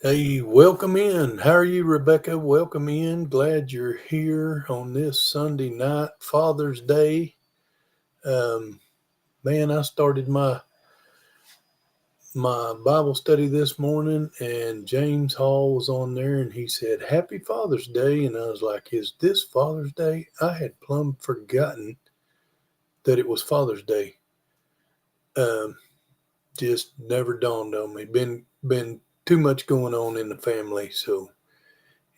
Hey, welcome in. How are you, Rebecca? Welcome in. Glad you're here on this Sunday night, Father's Day. Um, Man, I started my Bible study this morning, and James Hall was on there, and he said, "Happy Father's Day," and I was like, "Is this Father's Day?" I had plumb forgotten that it was Father's Day. Um, just never dawned on me. Been too much going on in the family, so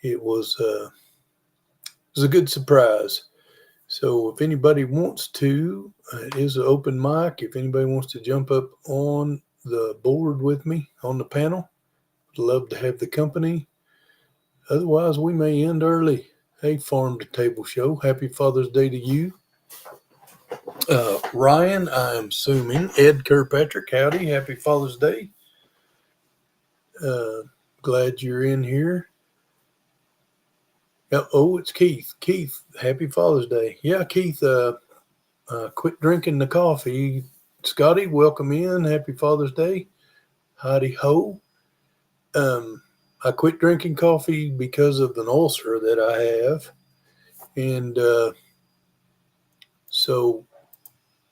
it was. It was a good surprise. So if anybody wants to, it is an open mic. If anybody wants to jump up on the board with me on the panel, I'd love to have the company. Otherwise, we may end early. Hey, Farm to Table Show. Happy Father's Day to you. Ryan, I'm assuming. Ed Kirkpatrick, howdy. Happy Father's Day. Uh, Glad you're in here. Oh, it's Keith. Keith, happy Father's Day. Yeah, Keith, quit drinking the coffee. Scotty, welcome in. Happy Father's Day. Howdy ho. Um, I quit drinking coffee because of an ulcer that I have. And so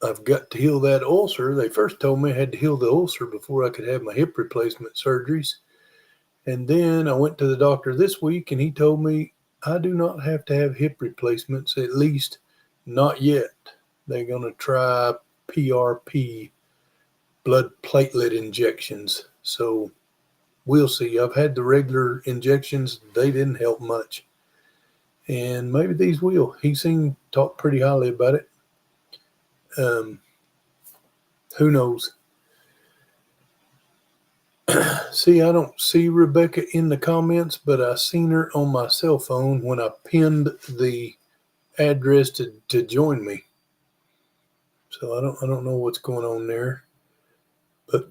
I've got to heal that ulcer. They first told me I had to heal the ulcer before I could have my hip replacement surgeries. And then I went to the doctor this week and he told me I do not have to have hip replacements, at least not yet. They're going to try PRP, blood platelet injections. So we'll see. I've had the regular injections. They didn't help much. And maybe these will. He seemed to talk pretty highly about it. Um, who knows? See, I don't see Rebecca in the comments, but I seen her on my cell phone when I pinned the address to join me. So I don't know what's going on there. But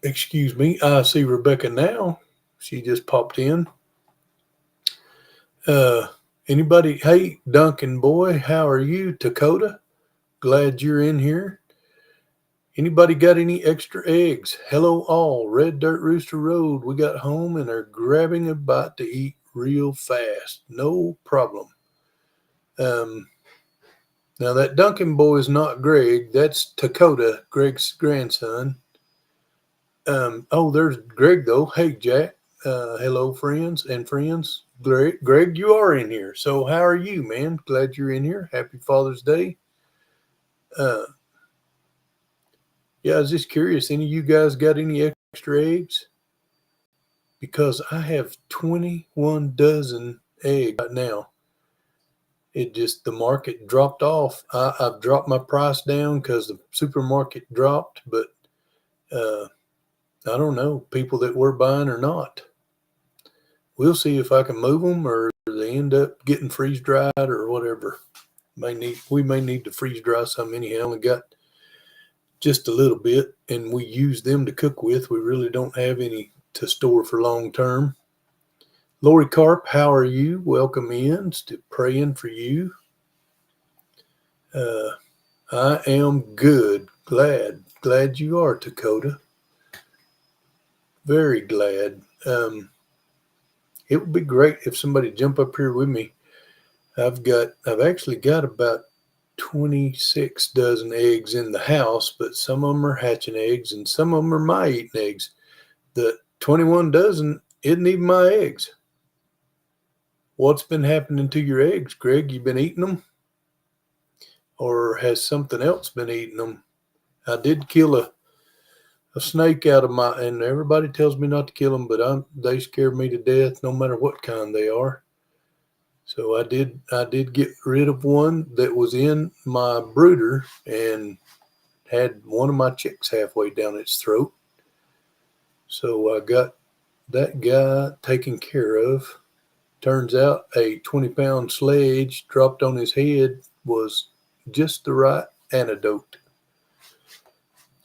excuse me, I see Rebecca now. She just popped in. Uh, Anybody? Hey, Duncan boy, how are you? Dakota, glad you're in here. Anybody got any extra eggs? Hello, all. Red Dirt Rooster Road. We got home and are grabbing a bite to eat real fast. No problem. Um, Now that Duncan boy is not Greg. That's Dakota, Greg's grandson. Oh, there's Greg though. Hey, Jack. Hello, friends and friends. Greg, you are in here. So how are you, man? Glad you're in here. Happy Father's Day. Uh, yeah, I was just curious. Any of you guys got any extra eggs? Because I have 21 dozen eggs right now. It just, the market dropped off. I've dropped my price down because the supermarket dropped, but uh, I don't know, people that were buying or not. We'll see if I can move them or they end up getting freeze dried or whatever. We may need to freeze dry some anyhow. We got just a little bit, and we use them to cook with. We really don't have any to store for long term. Lori Carp, how are you? Welcome in. Still praying for you. Uh, I am good. Glad you are, Dakota. Very glad. It would be great if somebody jump up here with me. I've actually got about 26 dozen eggs in the house, but some of them are hatching eggs and some of them are my eating eggs. The 21 dozen isn't even my eggs. What's been happening to your eggs, Greg? You been eating them? Or has something else been eating them? I did kill a snake out of my, and everybody tells me not to kill them, but they scare me to death no matter what kind they are. So I did get rid of one that was in my brooder and had one of my chicks halfway down its throat. So I got that guy taken care of. Turns out a 20-pound sledge dropped on his head was just the right antidote.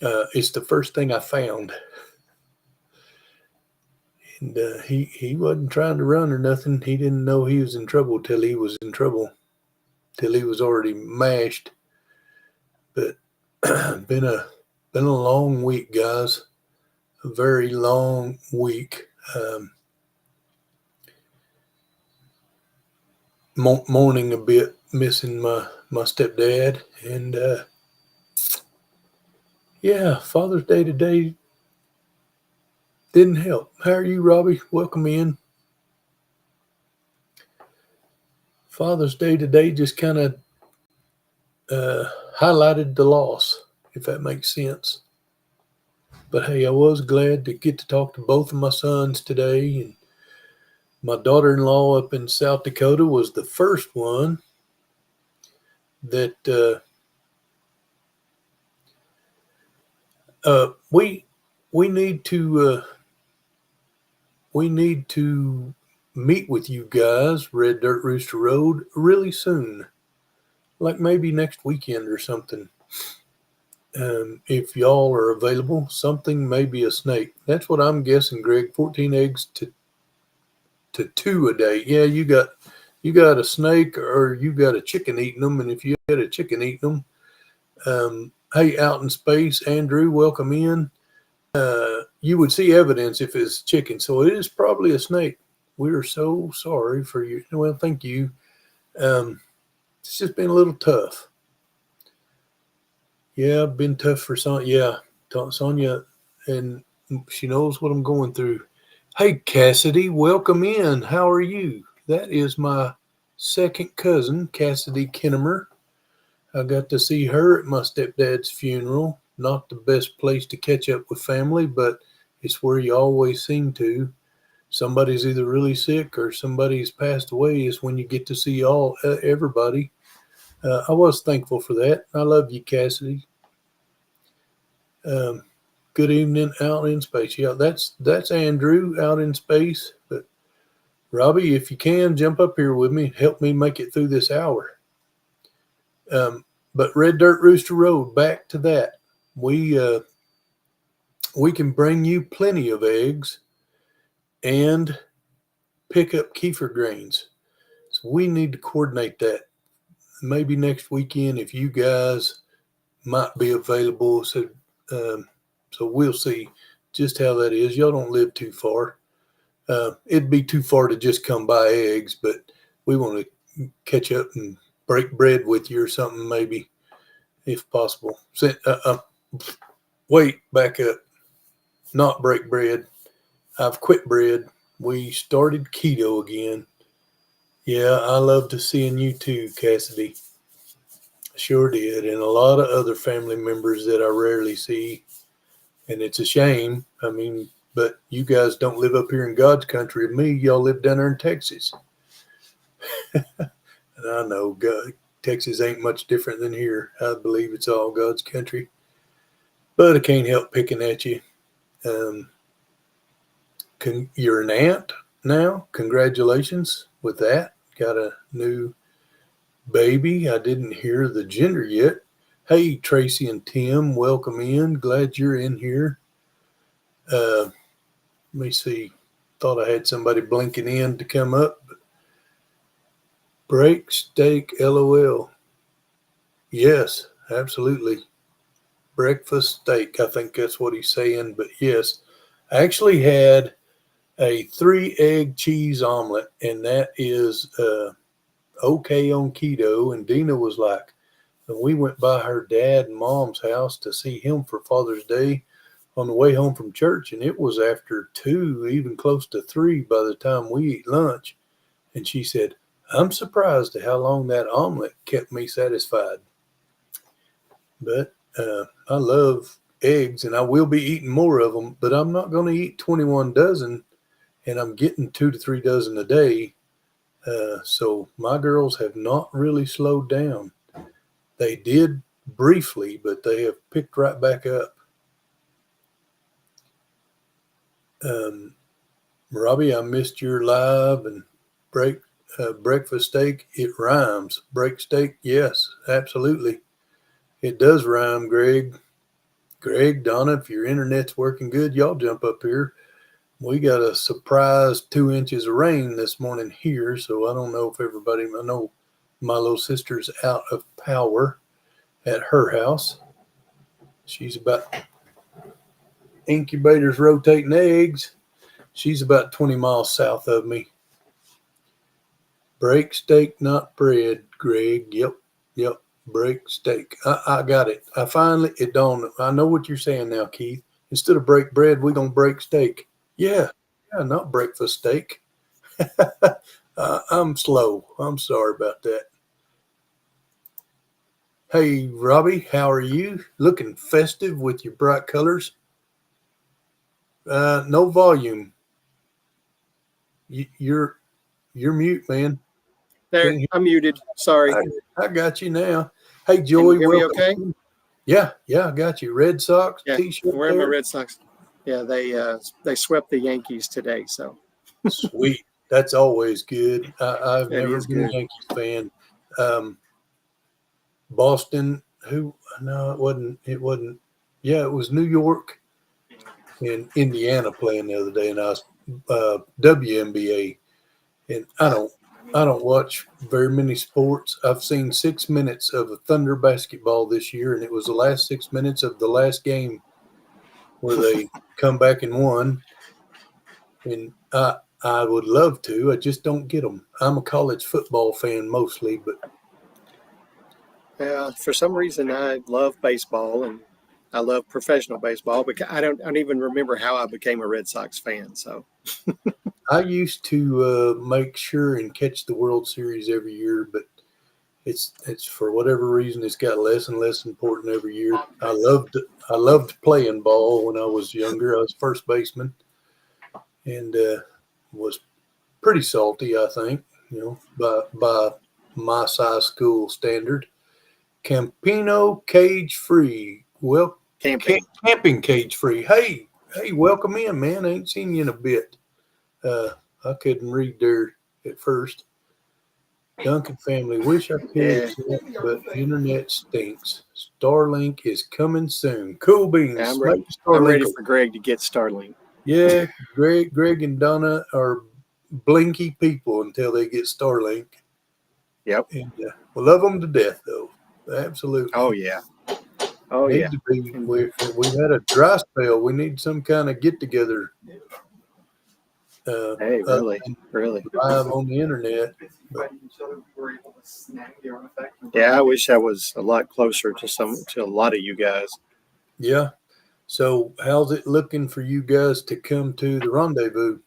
It's the first thing I found. And he wasn't trying to run or nothing. He didn't know he was in trouble till he was in trouble, till he was already mashed. But been a long week, guys. A very long week. Um, mourning a bit, missing my stepdad, and yeah, Father's Day today didn't help. How are you, Robbie? Welcome in. Father's Day today just kind of highlighted the loss, if that makes sense. But hey, I was glad to get to talk to both of my sons today. And my daughter-in-law up in South Dakota was the first one that we need to meet with you guys, Red Dirt Rooster Road, really soon, like maybe next weekend or something. If y'all are available, something, maybe a snake. That's what I'm guessing, Greg. 14 eggs to 2 a day. Yeah, you got a snake or you got a chicken eating them, and if you had a chicken eating them, hey, out in space, Andrew, welcome in. You would see evidence if it's chicken, so it is probably a snake. We are so sorry for you. Well, thank you. It's just been a little tough. Yeah, been tough for Sonia. Yeah, Sonia, and she knows what I'm going through. Hey, Cassidy, welcome in. How are you? That is my second cousin, Cassidy Kinnemer. I got to see her at my stepdad's funeral. Not the best place to catch up with family, but it's where you always seem to. Somebody's either really sick or somebody's passed away is when you get to see everybody. I was thankful for that. I love you, Cassidy. Um, good evening out in space. Yeah, that's Andrew out in space. But Robbie, if you can, jump up here with me. Help me make it through this hour. But Red Dirt Rooster Road, back to that. We can bring you plenty of eggs and pick up kefir grains. So we need to coordinate that. Maybe next weekend if you guys might be available. So we'll see just how that is. Y'all don't live too far. It'd be too far to just come buy eggs, but we want to catch up and break bread with you or something, maybe, if possible. Wait, back up. Not break bread. I've quit bread. We started keto again. Yeah, I love to seeing you too, Cassidy. Sure did. And a lot of other family members that I rarely see. And it's a shame. I mean, but you guys don't live up here in God's country with me. Y'all live down there in Texas. And I know God, Texas ain't much different than here. I believe it's all God's country. But I can't help picking at you. You're an aunt now. Congratulations with that. Got a new baby. I didn't hear the gender yet. Hey, Tracy and Tim, welcome in. Glad you're in here. Let me see. Thought I had somebody blinking in to come up. Break steak, LOL. Yes, absolutely. Breakfast steak. I think that's what he's saying. But yes, I actually had a 3-egg cheese omelet, and that is okay on keto. And Deanna was like, and we went by her dad and mom's house to see him for Father's Day on the way home from church, and it was after 2, even close to 3 by the time we eat lunch. And she said, I'm surprised at how long that omelet kept me satisfied. But I love eggs, and I will be eating more of them, but I'm not going to eat 21 dozen, and I'm getting 2 to 3 dozen a day. So my girls have not really slowed down. They did briefly, but they have picked right back up. Robbie, I missed your live and breakfast steak. It rhymes. Break steak, yes, absolutely. It does rhyme, Greg. Greg, Donna, if your internet's working good, y'all jump up here. We got a surprise 2 inches of rain this morning here, so I don't know if everybody, I know my little sister's out of power at her house. She's about incubators rotating eggs. She's about 20 miles south of me. Break steak, not bread, Greg. Yep. Break steak. I got it. It dawned. I know what you're saying now, Keith. Instead of break bread, we're going to break steak. Yeah, not breakfast steak. I'm slow. I'm sorry about that. Hey, Robbie, how are you? Looking festive with your bright colors. No volume. You're mute, man. There, I'm muted. Sorry. I got you now. Hey, Can Joey, you hear me welcome. okay? Yeah, I got you. Red Sox T-shirt. I'm wearing my Red Sox. Yeah, they swept the Yankees today, so sweet. That's always good. I've it never is been good. a Yankees fan. Boston, who? No, it wasn't. It wasn't. Yeah, it was New York and Indiana playing the other day, and I was WNBA. And I don't watch very many sports. I've seen 6 minutes of a Thunder basketball this year, and it was the last 6 minutes of the last game where they come back and won. And I would love to. I just don't get them. I'm a college football fan mostly, but for some reason I love baseball and I love professional baseball, but I don't even remember how I became a Red Sox fan. So I used to make sure and catch the World Series every year, but it's for whatever reason it's got less and less important every year. I loved playing ball when I was younger. I was first baseman and was pretty salty, I think, by my size school standard. Campino cage free. Well, camping cage free. Hey, welcome in, man. I ain't seen you in a bit. I couldn't read there at first. Duncan family, wish I could, but internet stinks. Starlink is coming soon. Cool beans. I'm ready for Greg to get Starlink. Yeah, Greg and Donna are blinky people until they get Starlink. Yep. And we love them to death, though. Absolutely. Oh yeah. Need to be. We had a dry spell. We need some kind of get together. Hey, really? Live on the internet. But, yeah, I wish I was a lot closer to a lot of you guys. Yeah. So how's it looking for you guys to come to the rendezvous?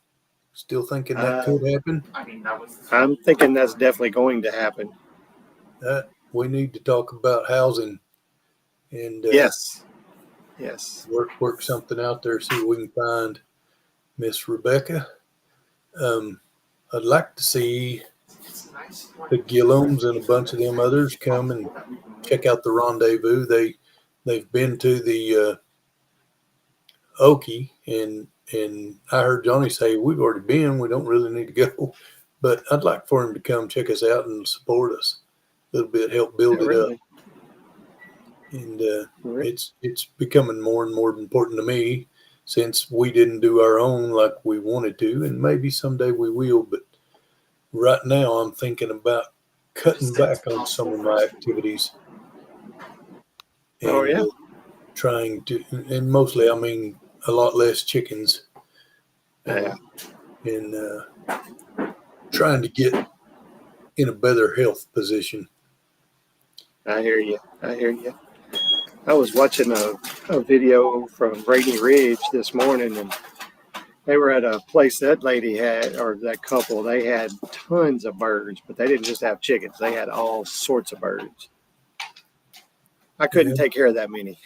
Still thinking that could happen? I'm thinking that's definitely going to happen. We need to talk about housing and yes, work something out there. See what we can find. Miss Rebecca, I'd like to see the Gillums and a bunch of them others come and check out the rendezvous. They've been to the Okie, and I heard Johnny say we've already been. We don't really need to go, but I'd like for him to come check us out and support us a little bit, help build it up. And it's becoming more and more important to me since we didn't do our own like we wanted to, and maybe someday we will. But right now, I'm thinking about cutting back on some of my activities. And, trying to, and mostly, I mean, a lot less chickens. And trying to get in a better health position. I hear you. I was watching a video from Rainy Ridge this morning, and they were at a place that lady had, or that couple, they had tons of birds, but they didn't just have chickens. They had all sorts of birds. I couldn't take care of that many.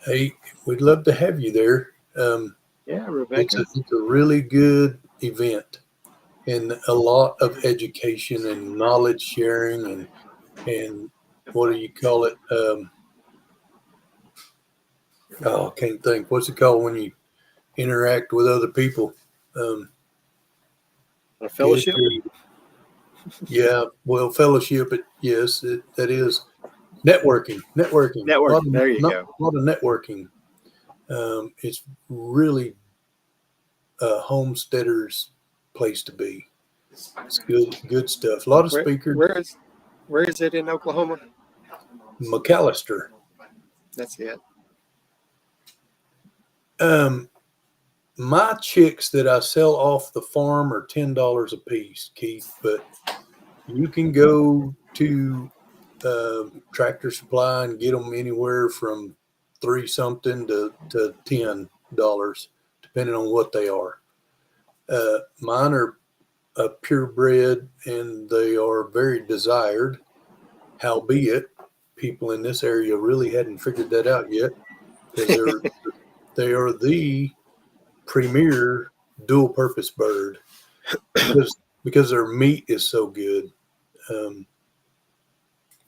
Hey, we'd love to have you there. Rebecca. It's a really good event, and a lot of education and knowledge sharing, and what do you call it? I can't think. What's it called when you interact with other people? A fellowship? Yeah, well, fellowship. Yes, that is networking. There you go. A lot of networking. It's really a homesteader's place to be. It's good stuff. A lot of speakers. Where is it in Oklahoma? McAllister. That's it. My chicks that I sell off the farm are $10 a piece, Keith, but you can go to Tractor Supply and get them anywhere from $3 something to $10, depending on what they are. Mine are purebred and they are very desired. Howbeit, people in this area really hadn't figured that out yet, because they are the premier dual purpose bird because their meat is so good.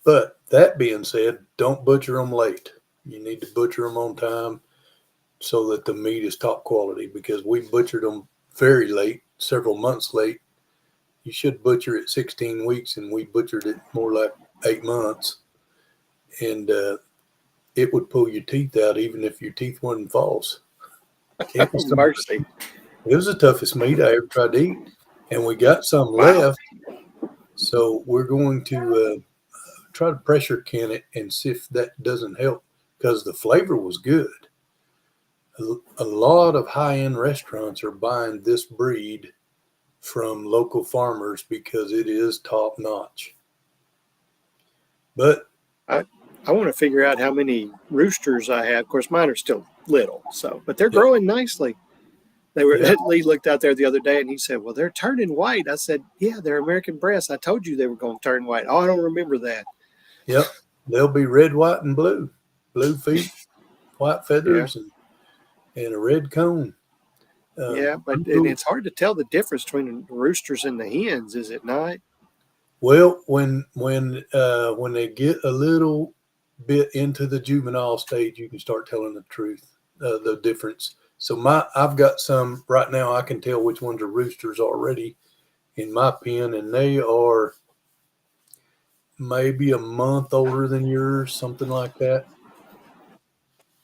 But that being said, don't butcher them late. You need to butcher them on time so that the meat is top quality, because we butchered them very late, several months late. You should butcher it 16 weeks, and we butchered it more like 8 months. And it would pull your teeth out even if your teeth wasn't false. It was Mercy. It was the toughest meat I ever tried to eat, and we got some left. So we're going to try to pressure can it and see if that doesn't help, because the flavor was good. A lot of high-end restaurants are buying this breed from local farmers because it is top-notch. But I want to figure out how many roosters I have. Of course, mine are still little, but they're growing nicely. They were. Lee looked out there the other day and he said, "Well, they're turning white." I said, "Yeah, they're American breasts. I told you they were going to turn white." Oh, I don't remember that. Yep, they'll be red, white, and blue. Blue feet, white feathers, and a red cone. But it's hard to tell the difference between the roosters and the hens, is it not? Well, when they get a little bit into the juvenile stage, you can start telling the truth, the difference. So I've got some right now. I can tell which ones are roosters already in my pen, and they are maybe a month older than yours, something like that.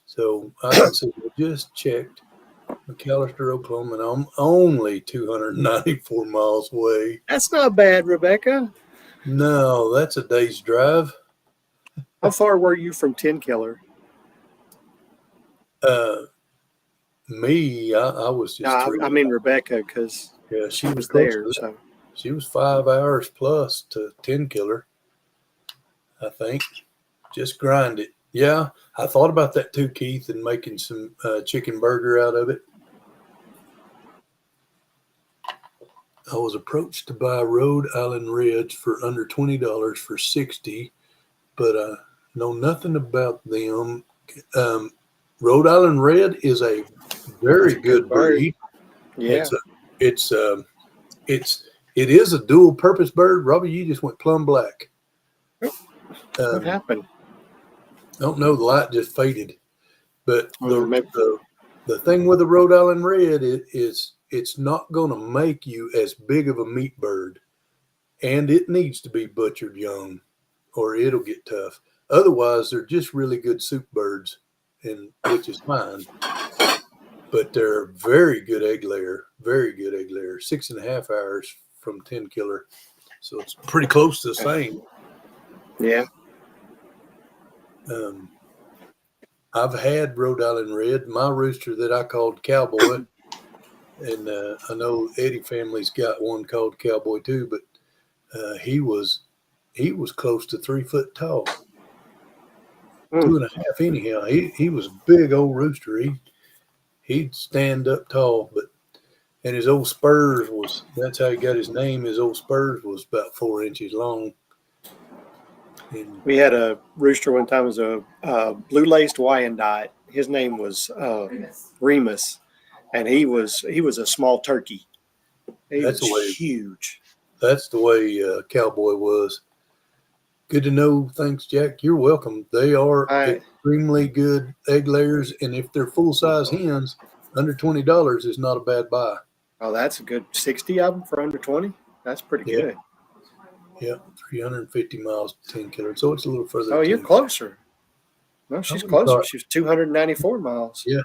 So I can say we just checked McAllister, Oklahoma, and I'm only 294 miles away. That's not bad, Rebecca. No, that's a day's drive. How far were you from 10 Killer? Me, I was just. No, I mean Rebecca, because she was there. So she was 5 hours plus to 10 Killer, I think. Just grind it. Yeah, I thought about that too, Keith, and making some chicken burger out of it. I was approached to buy Rhode Island Reds for under $20 for $60, but I know nothing about them. Rhode Island Red is a very good breed. Yeah, it is a dual purpose bird. Robbie, you just went plumb black. What happened? I don't know. The light just faded. But the thing with the Rhode Island Red is it's not going to make you as big of a meat bird, and it needs to be butchered young, or it'll get tough. Otherwise, they're just really good soup birds, and which is fine. But they're very good egg layer, 6.5 hours from 10 Killer, so it's pretty close to the same. Yeah. I've had Rhode Island Red, my rooster that I called Cowboy, and I know Eddie family's got one called Cowboy too, but he was close to 3 foot tall, 2.5 anyhow. He was a big old rooster. He'd stand up tall, and his old spurs that's how he got his name. His old spurs was about 4 inches long. And we had a rooster one time. It was a blue-laced Wyandotte. His name was Remus, and he was a small turkey. He was huge. That's the way Cowboy was. Good to know. Thanks, Jack. You're welcome. They are extremely good egg layers, and if they're full-size hens, under $20 is not a bad buy. Oh, that's a good 60 of them for under 20. That's pretty good. Yeah, 350 miles to 10 Killer, so it's a little further. Oh, you're closer. No, she's closer. She's 294 miles. Yeah,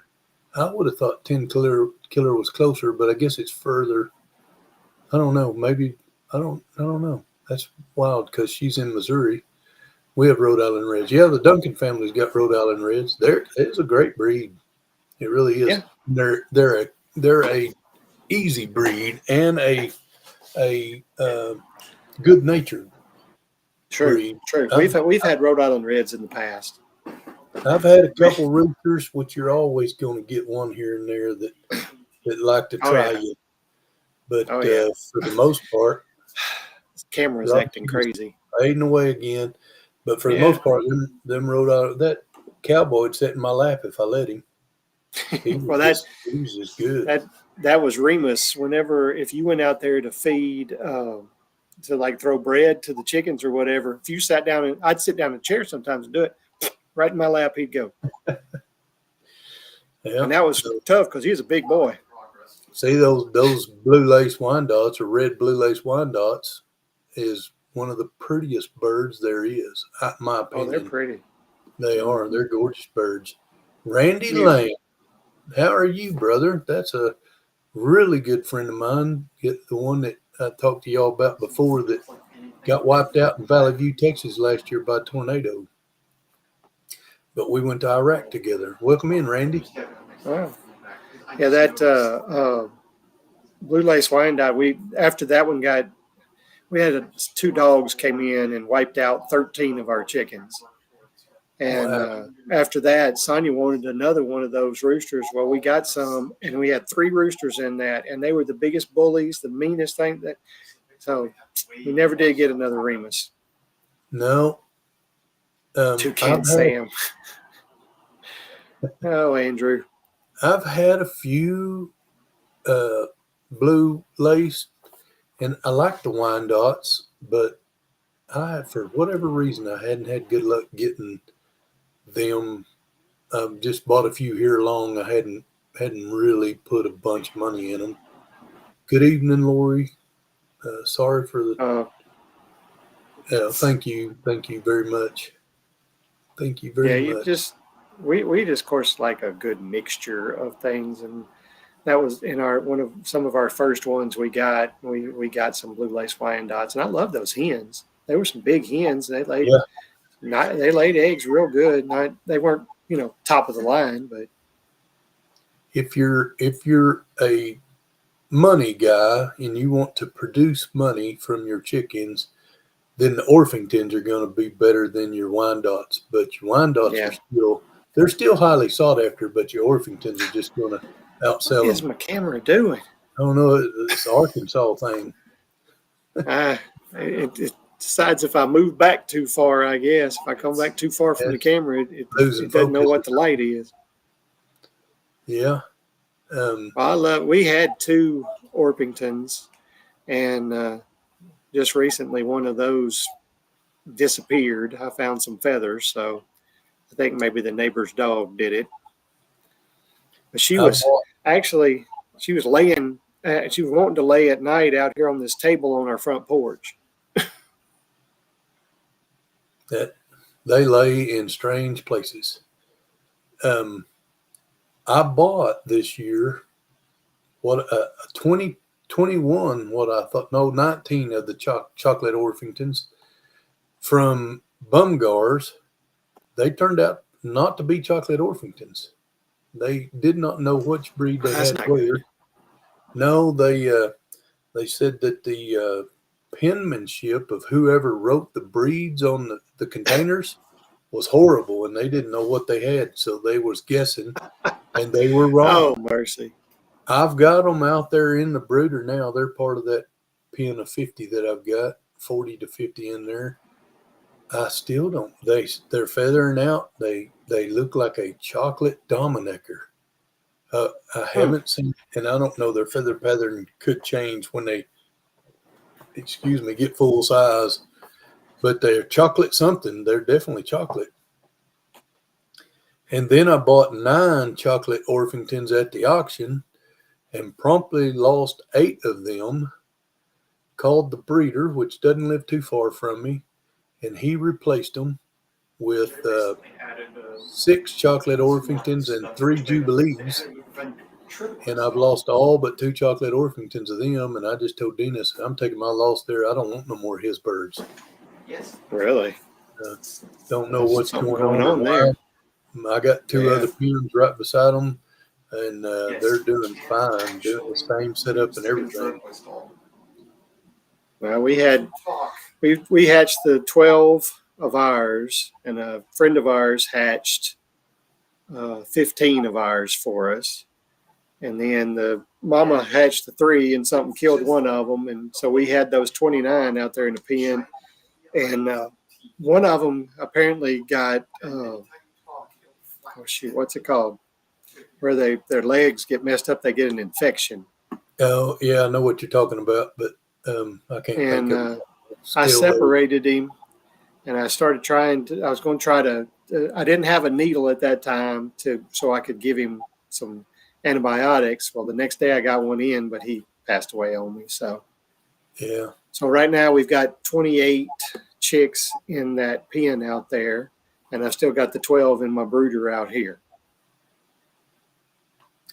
I would have thought 10 Killer was closer, but I guess it's further. I don't know. Maybe I don't know. That's wild because she's in Missouri, We have Rhode Island Reds. Yeah, the Duncan family's got Rhode Island Reds. It's a great breed. It really is. Yeah. They're a easy breed and a good natured True. breed. True. I've We've had Rhode Island Reds in the past. I've had a couple roosters, which you're always going to get one here and there that like to Oh try yeah. you. But Oh yeah. for the most part, This camera's acting crazy. fading away again. But for the Yeah. most part, them Rhode Island, that cowboy would sit in my lap if I let him. He Well, was just good. that was Remus. Whenever if you went out there to feed to like throw bread to the chickens or whatever, if you sat down and I'd sit down in a chair sometimes and do it right in my lap, he'd go. Yeah. And that was tough because he was a big boy. See those blue lace Wyandottes or red blue lace Wyandottes is one of the prettiest birds there is, in my opinion. Oh, they're pretty. They are. They're gorgeous birds. Randy Yeah. Lane, how are you, brother? That's a really good friend of mine. The one that I talked to y'all about before that got wiped out in Valley View, Texas last year by a tornado. But we went to Iraq together. Welcome in, Randy. Wow. Yeah, that blue lace Wyandotte. After that one we had two dogs came in and wiped out 13 of our chickens. And Wow. After that, Sonia wanted another one of those roosters. Well, we got some, and we had 3 roosters in that, and they were the biggest bullies, the meanest thing. So we never did get another Remus. No. Toucan Sam. Oh, Andrew. I've had a few blue lace, and I like the Wyandottes, but for whatever reason, I hadn't had good luck getting them. Just bought a few here along. I hadn't really put a bunch of money in them. Good evening, Lori. Sorry for the. Thank you very much. Thank you very much. We just, of course, like a good mixture of things, and that was in some of our first ones we got. We got some blue lace Wyandottes, and I love those hens. They were some big hens. They laid they laid eggs real good. They weren't top of the line, but if you're a money guy and you want to produce money from your chickens, then the Orpingtons are going to be better than your Wyandottes. But your Wyandottes they're still highly sought after, but your Orpingtons are just going to outsell what is them. my camera doing? I don't know. It's an Arkansas thing. It decides if I move back too far, I guess. If I come back too far from the camera, it doesn't know what the light is. Yeah. We had 2 Orpingtons, and just recently one of those disappeared. I found some feathers, so I think maybe the neighbor's dog did it. But she was laying. She was wanting to lay at night out here on this table on our front porch. That they lay in strange places. I bought this year 21 19 of the chocolate Orpingtons from Bumgars. They turned out not to be chocolate Orpingtons. They did not know which breed they had where. No, they said that the penmanship of whoever wrote the breeds on the containers was horrible, and they didn't know what they had, so they was guessing, and they were wrong. Oh, mercy. I've got them out there in the brooder now. They're part of that pen of 50 that I've got, 40 to 50 in there. I still don't. They're feathering out. They look like a chocolate Dominecker. I haven't seen, and I don't know, their feather pattern could change when they, get full size. But they're chocolate something. They're definitely chocolate. And then I bought 9 chocolate Orpingtons at the auction and promptly lost 8 of them. Called the breeder, which doesn't live too far from me, and he replaced them with 6 chocolate Orpingtons and 3 Jubilees. And I've lost all but 2 chocolate Orpingtons of them. And I just told Deanna, I'm taking my loss there. I don't want no more of his birds. Really? Don't know what's Something going going on or on there. why. I got two Yeah. other pens right beside them, and they're doing fine, doing the same setup and everything. Well, we hatched the 12 of ours, and a friend of ours hatched 15 of ours for us. And then the mama hatched the three, and something killed one of them, and so we had those 29 out there in the pen. And one of them apparently got oh shoot, what's it called? Where their legs get messed up, they get an infection. Oh yeah, I know what you're talking about, but I can't think And of it. I Still there. separated him, and I started trying to. I was going to try to. I didn't have a needle at that time so I could give him some antibiotics. Well, the next day I got one in, but he passed away on me. Yeah. So right now we've got 28 chicks in that pen out there, and I've still got the 12 in my brooder out here.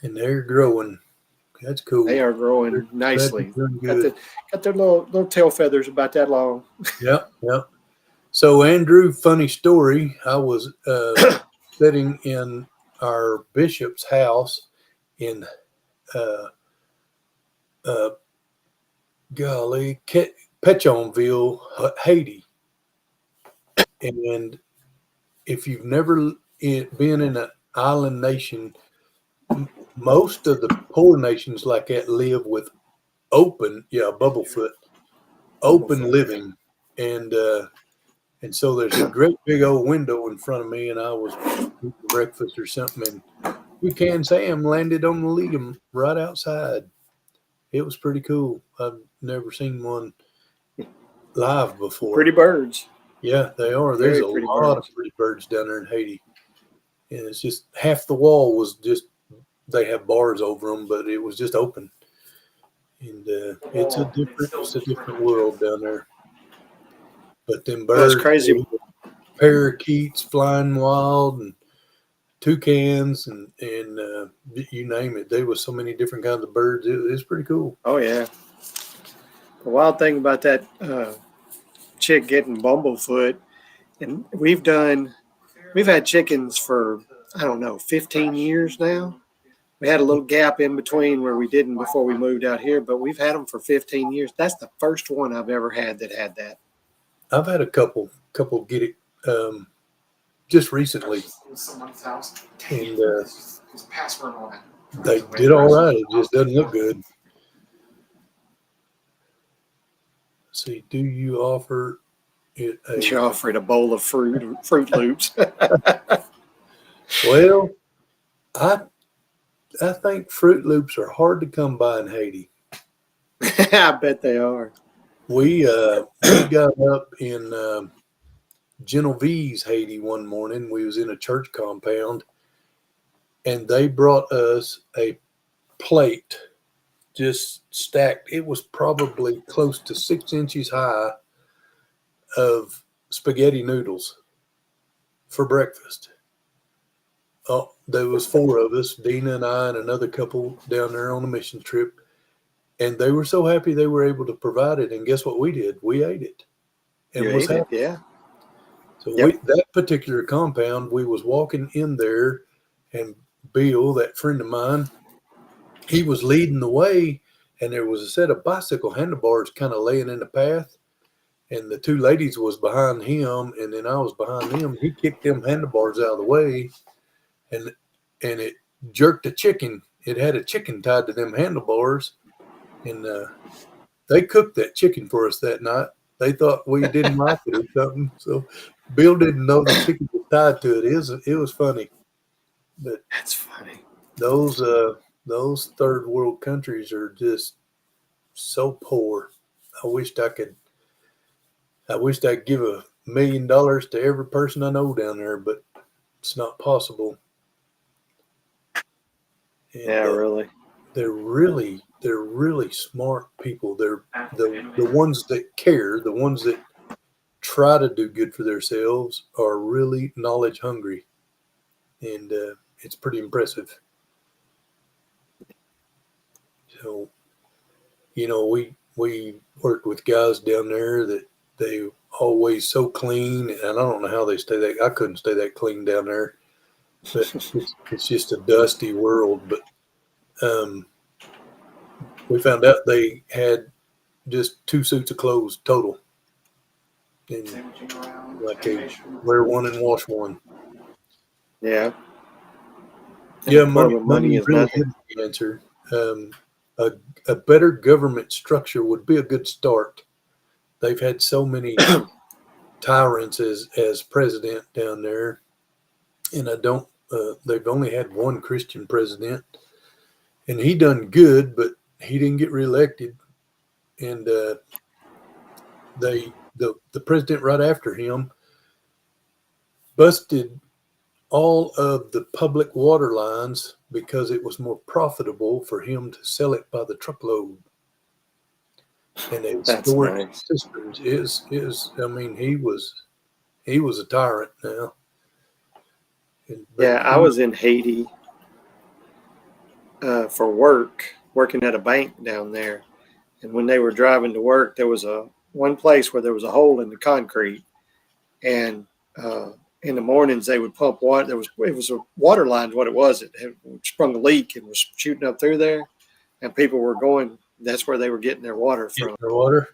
And they're growing. That's cool. They are growing They're nicely. doing Got good. their little tail feathers about that long. Yeah, yeah. So Andrew, funny story. I was sitting in our bishop's house in uh, uh, golly, Petionville, Haiti, and if you've never been in an island nation, most of the poor nations like that live with bubblefoot, open living, and so there's a great big old window in front of me, and I was eating breakfast or something, and Toucan Sam landed on the limb right outside. It was pretty cool. I've never seen one live Pretty before. birds. Yeah, they are. There's Very a pretty lot of birds. pretty birds down there in Haiti, and it's just half the wall was just they have bars over them, but it was just open, and it's a different world down there. But them Well, it's birds, crazy. parakeets flying wild, and toucans, and you name it. There was so many different kinds of birds. It's pretty cool. Oh yeah. The wild thing about that chick getting bumblefoot, and we've had chickens for I don't know 15 years now. We had a little gap in between where we didn't before we moved out here, but we've had them for 15 years. That's the first one I've ever had that had that. I've had a couple get it just recently, and they did all right. It just doesn't look good. Let's see, do you offer it She a offered a bowl of Fruit Loops. well? I think Fruit Loops are hard to come by in Haiti. I bet they are. We got up in Genovese, Haiti one morning. We was in a church compound, and they brought us a plate just stacked. It was probably close to 6 inches high of spaghetti noodles for breakfast. Oh, there was four of us, Deanna and I and another couple down there on a mission trip, and they were so happy they were able to provide it. And guess what we did? We ate it You and was ate it, happy. yeah. So Yep. that particular compound, we was walking in there, and Bill, that friend of mine, he was leading the way, and there was a set of bicycle handlebars kind of laying in the path, and the two ladies was behind him, and then I was behind him. He kicked them handlebars out of the way, and it jerked a chicken. It had a chicken tied to them handlebars, and they cooked that chicken for us that night. They thought we didn't like it or something, so Bill didn't know the chicken was tied to it. It was funny, but That's funny. those third world countries are just so poor. I wished I could. I wished I could give $1 million to every person I know down there, but it's not possible. Yeah, And really. they're really smart people. They're the ones that care, the ones that try to do good for themselves are really knowledge hungry, and it's pretty impressive. So we worked with guys down there that they always so clean, and I don't know how they stay that. I couldn't stay that clean down there, but it's just a dusty world. But we found out they had just 2 suits of clothes total, and like they wear one and wash one. Yeah. Yeah, Money money is really nothing. is the answer. Um, a better government structure would be a good start. They've had so many tyrants as president down there, and I don't. They've only had one Christian president, and he done good, but he didn't get reelected. And the president right after him busted all of the public water lines because it was more profitable for him to sell it by the truckload. And they That's stored nice. cisterns. Is I mean he was a tyrant now. But Yeah, I was in Haiti for work, working at a bank down there. And when they were driving to work, there was a one place where there was a hole in the concrete, and uh, in the mornings they would pump water. It was a water line. What it was, it had sprung a leak and was shooting up through there, and people were going. That's where they were getting their water getting from. their water.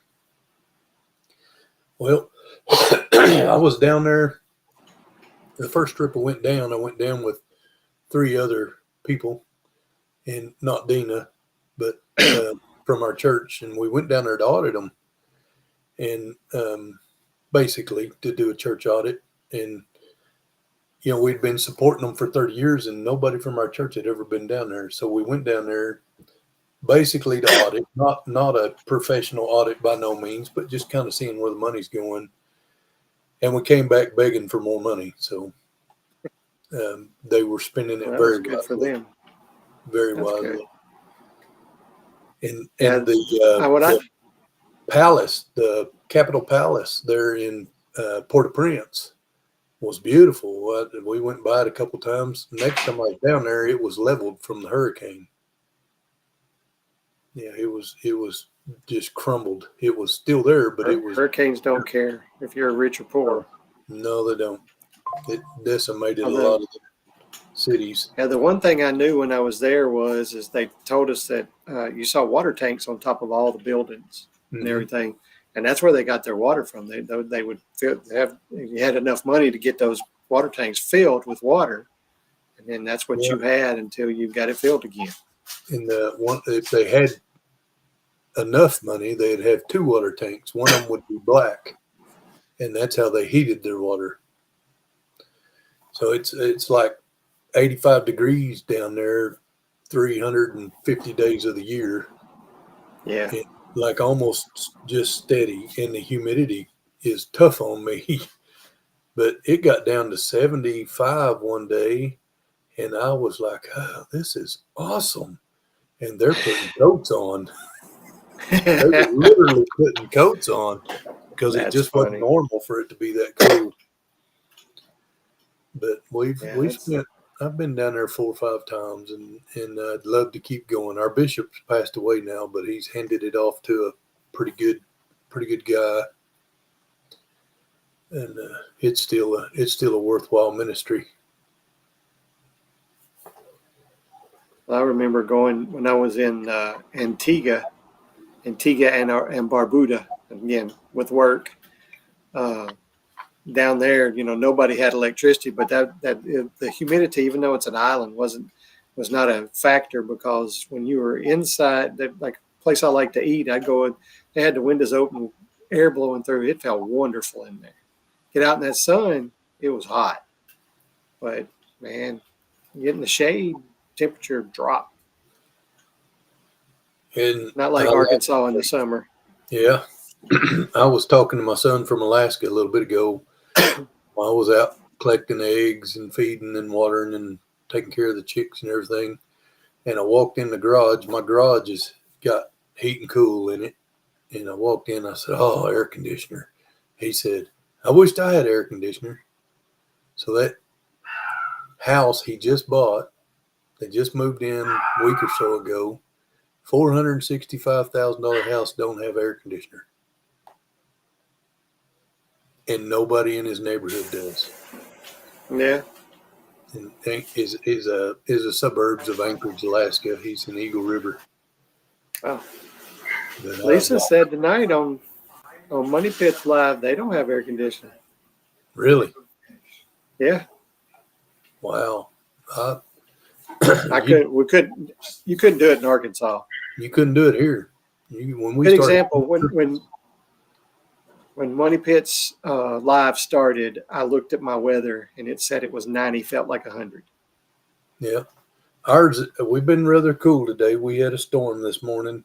Well, I was down there. The first trip I went down with 3 other people, and not Deanna, but from our church, and we went down there to audit them, and basically to do a church audit. And we'd been supporting them for 30 years, and nobody from our church had ever been down there. So we went down there basically to audit, not a professional audit by no means, but just kind of seeing where the money's going. And we came back begging for more money. So they were spending Well, it that was very good for wisely, them. very That's good. wisely. And Yeah, what I the palace, the Capitol Palace there in Port-au-Prince was beautiful. We went by it a couple times. Next time I was down there, it was leveled from the hurricane. Yeah, it was just crumbled. It was still there, but it was. hurricanes don't care if you're rich or poor. No, they don't. It decimated a Although, lot of the cities. yeah, the one thing I knew when I was there was is they told us that you saw water tanks on top of all the buildings and Hmm. everything, and that's where they got their water from. They would have you had enough money to get those water tanks filled with water, and then that's what Yeah, you had until you got it filled again. and if they had enough money, they'd have 2 water tanks. One of them would be black, and that's how they heated their water. So it's like 85 degrees down there, 350 days of the year, Yeah, and like almost just steady. And the humidity is tough on me. But it got down to 75 one day, and I was like, oh, this is awesome. And they're putting coats on. They were literally putting coats on because it that's just wasn't funny. normal for it to be that cool. But Yeah, we've that's spent. I've been down there 4 or 5 times, and I'd love to keep going. Our bishop's passed away now, but he's handed it off to a pretty good guy, and it's still a worthwhile ministry. I remember going when I was in Antigua and Barbuda again with work. Uh, Down there, nobody had electricity, but the humidity, even though it's an island, was not a factor because when you were inside, like a place I like to eat, I'd go. They had the windows open, air blowing through. It felt wonderful in there. Get out in that sun, it was hot, but man, get in the shade, temperature dropped. And Not I like like, Arkansas in the summer. yeah, I was talking to my son from Alaska a little bit ago. While I was out collecting eggs and feeding and watering and taking care of the chicks and everything. And I walked in the garage. My garage has got heat and cool in it. And I walked in. I said, "Oh, air conditioner." He said, "I wished I had air conditioner." So that house he just bought, they just moved in a week or so ago. $465,000 house don't have air conditioner. and nobody in his neighborhood does. Yeah. And is a suburbs of Anchorage, Alaska. He's in Eagle River. Oh. But Lisa said tonight on Money Pits Live they don't have air conditioning. Really? Yeah. Wow. You couldn't do it in Arkansas. You couldn't do it here. When we Good started, example, when Money Pits Live started, I looked at my weather and it said it was 90, felt like 100. Yeah. We've been rather cool today. We had a storm this morning,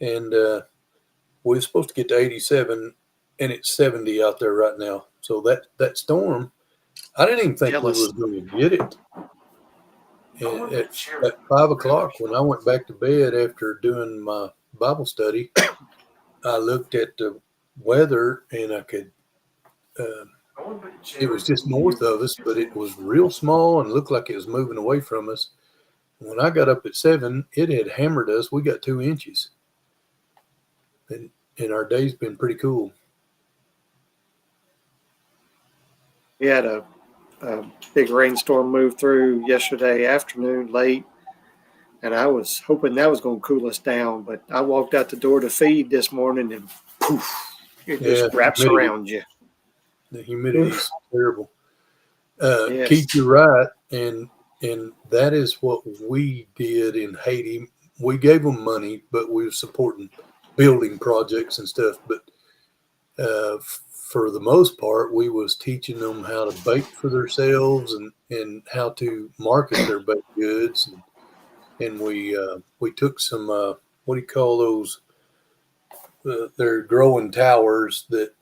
and we were supposed to get to 87, and it's 70 out there right now. So that storm, I didn't even think we was going to get it. And at 5 o'clock, when I went back to bed after doing my Bible study, I looked at the weather, and I could. It was just north of us, but it was real small and looked like it was moving away from us. When I got up at 7, it had hammered us. We got 2 inches. And our day's been pretty cool. We had a big rainstorm move through yesterday afternoon late, and I was hoping that was going to cool us down. But I walked out the door to feed this morning, and poof, it just wraps around you. The humidity is terrible. Yes. Keith, you're right, and that is what we did in Haiti. We gave them money, but we were supporting building projects and stuff. But for the most part, we was teaching them how to bake for themselves and how to market their baked goods. And we took some what do you call those? They're growing towers that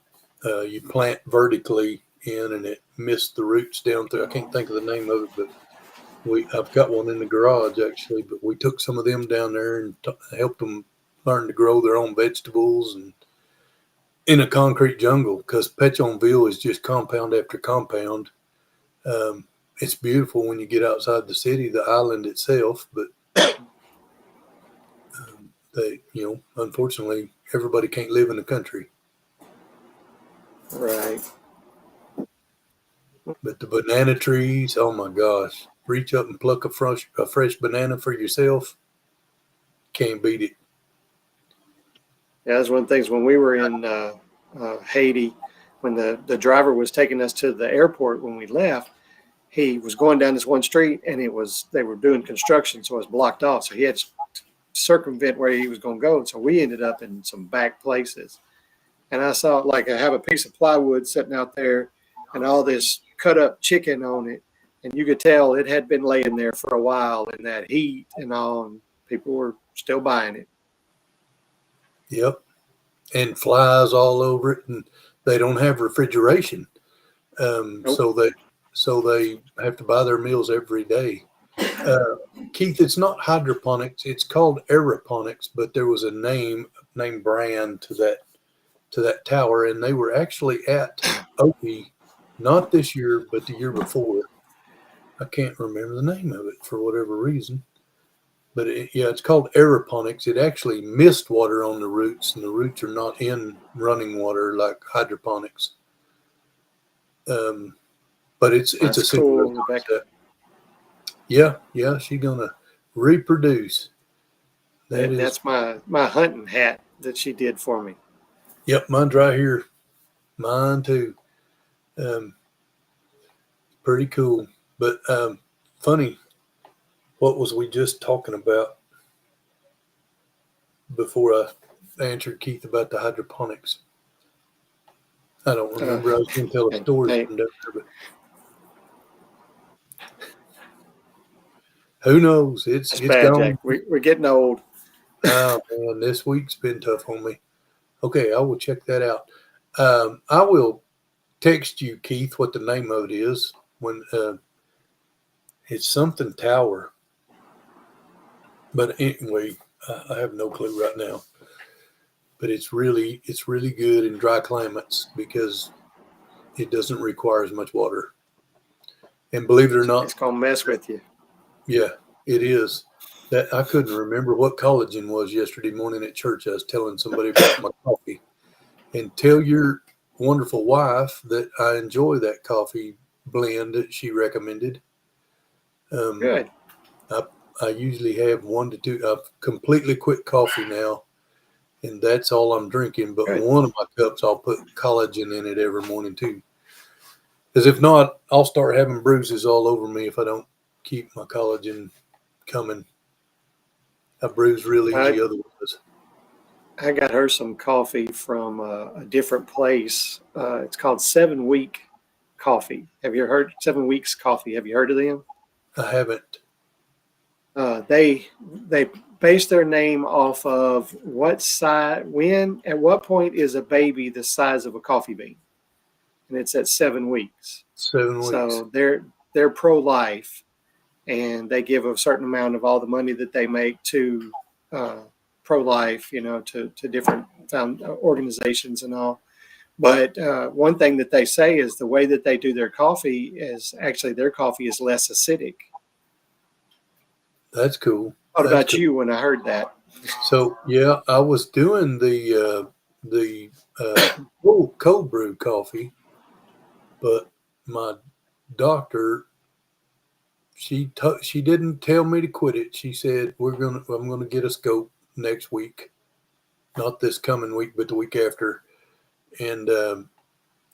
you plant vertically in, and it missed the roots down through. I can't think of the name of it, but I've got one in the garage actually. But we took some of them down there and helped them learn to grow their own vegetables and in a concrete jungle, because Pétionville is just compound after compound. It's beautiful when you get outside the city, the island itself, but unfortunately, everybody can't live in the country. Right. But the banana trees, oh my gosh, reach up and pluck a fresh banana for yourself. Can't beat it. Yeah, that's one of the things when we were in Haiti, when the driver was taking us to the airport when we left, he was going down this one street and they were doing construction, so it was blocked off. So he had to circumvent where he was going to go. So we ended up in some back places. And I saw I have a piece of plywood sitting out there and all this cut up chicken on it. And you could tell it had been laying there for a while in that heat and all, and people were still buying it. Yep. And flies all over it, and they don't have refrigeration. Nope. So they have to buy their meals every day. Keith, it's not hydroponics. It's called aeroponics, but there was a name brand to that tower, and they were actually at Opie, not this year, but the year before. I can't remember the name of it for whatever reason. But it's called aeroponics. It actually mist water on the roots, and the roots are not in running water like hydroponics. But it's a similar concept. Yeah, she's gonna reproduce. That's my hunting hat that she did for me. Yep, mine's right here. Mine too. Pretty cool, but funny. What was we just talking about before I answered Keith about the hydroponics? I don't remember. I was going to tell a story from there, but who knows? It's bad, gone. Jack. We're getting old. Oh man, this week's been tough on me. Okay, I will check that out. I will text you, Keith, what the name of it is when it's something tower. But anyway, I have no clue right now. But it's really good in dry climates because it doesn't require as much water. And believe it or not, it's gonna mess with you. Yeah, it is. That I couldn't remember what collagen was yesterday morning at church. I was telling somebody about my coffee. And tell your wonderful wife that I enjoy that coffee blend that she recommended. Um, Good. I, I usually have 1 to 2. I've completely quit coffee now, and that's all I'm drinking. But Good. one of my cups, I'll put collagen in it every morning too. Because if not, I'll start having bruises all over me if I don't keep my collagen coming. I bruise real I easy otherwise. I got her some coffee from a different place. It's called 7 Week Coffee. Have you heard 7 Weeks Coffee? Have you heard of them? I haven't. They base their name off of what size, when, at what point is a baby the size of a coffee bean, and it's at 7 weeks. 7 weeks. So they're pro life, and they give a certain amount of all the money that they make to uh, pro life, to different organizations and all. But one thing that they say is the way that they do their coffee is actually their coffee is less acidic. That's cool. What That's about cool. you when I heard that? So yeah, I was doing the cold brew coffee, but my doctor she didn't tell me to quit it. She said I'm gonna get a scope next week, not this coming week, but the week after, and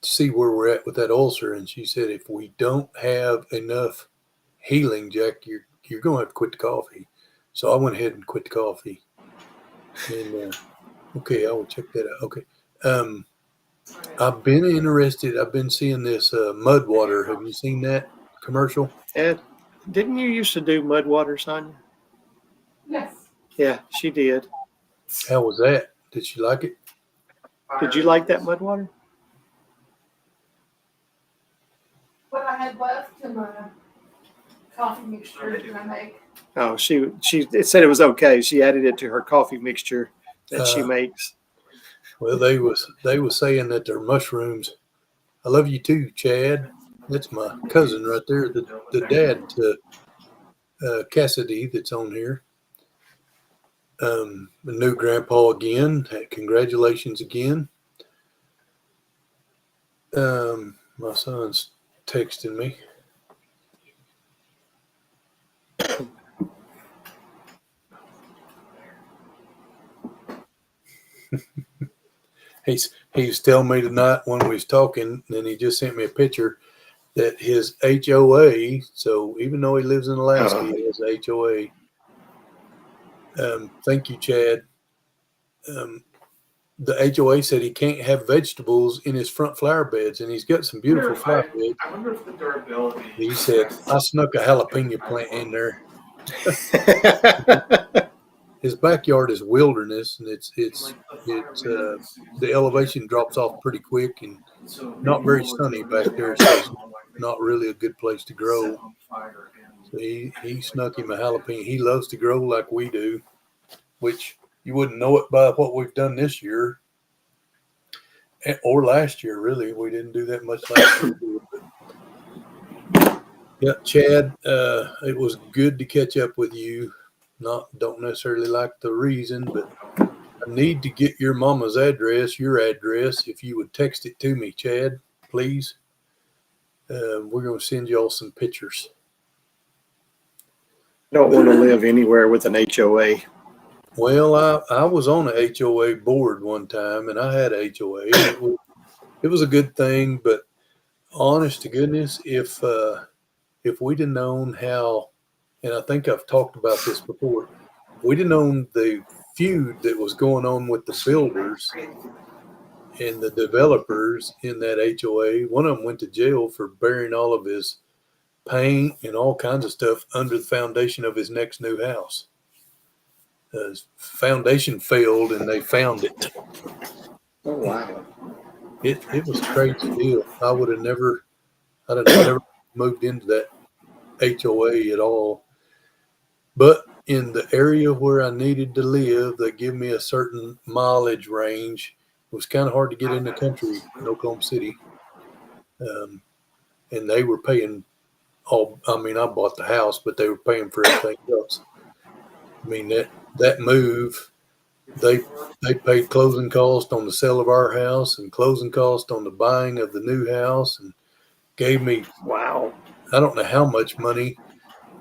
see where we're at with that ulcer. And she said if we don't have enough healing, Jack, you're gonna have to quit the coffee. So I went ahead and quit the coffee. And okay, I will check that out. Okay. Um, I've been interested. I've been seeing this mud water. Have you seen that commercial? Ed, didn't you used to do mud water, Sonia? Yes. Yeah, she did. How was that? Did she like it? Did you like that mud water? What I had left in my coffee mixture that I make. Oh, she said it was okay. She added it to her coffee mixture that she Uh, makes. well, they was saying that they're mushrooms. I love you too, Chad. That's my cousin right there. The dad to Cassidy that's on here. The new grandpa again. Congratulations again. My son's texting me. He's telling me tonight when we was talking, and he just sent me a picture that his HOA. So even though he lives in Alaska, he has HOA. Thank you, Chad. The HOA said he can't have vegetables in his front flower beds, and he's got some beautiful flower beds. I wonder if the durability. He said I snuck a jalapeno plant in there. His backyard is wilderness, and the elevation drops off pretty quick and not very sunny back there, so it's not really a good place to grow. So he snuck him a jalapeno. He loves to grow like we do, which you wouldn't know it by what we've done this year or last year. Really, we didn't do that much last year. Yeah, Chad, it was good to catch up with you. Don't necessarily like the reason, but I need to get your mama's address, your address. If you would text it to me, Chad, please. We're going to send y'all some pictures. Don't want to live anywhere with an HOA. Well, I was on a HOA board one time, and I had a HOA. It was a good thing, but honest to goodness, if we'd have known how, and I think I've talked about this before, we'd have known the feud that was going on with the builders and the developers in that HOA. One of them went to jail for burying all of his paint and all kinds of stuff under the foundation of his next new house. His foundation failed, and they found it. Oh wow! It was a crazy deal. I'd have never moved into that HOA at all. But in the area where I needed to live, they give me a certain mileage range. It was kind of hard to get in the country in Oklahoma City. And they were paying I bought the house, but they were paying for everything else. I mean, that move They paid closing cost on the sale of our house and closing cost on the buying of the new house, and gave me, Wow. I don't know how much money.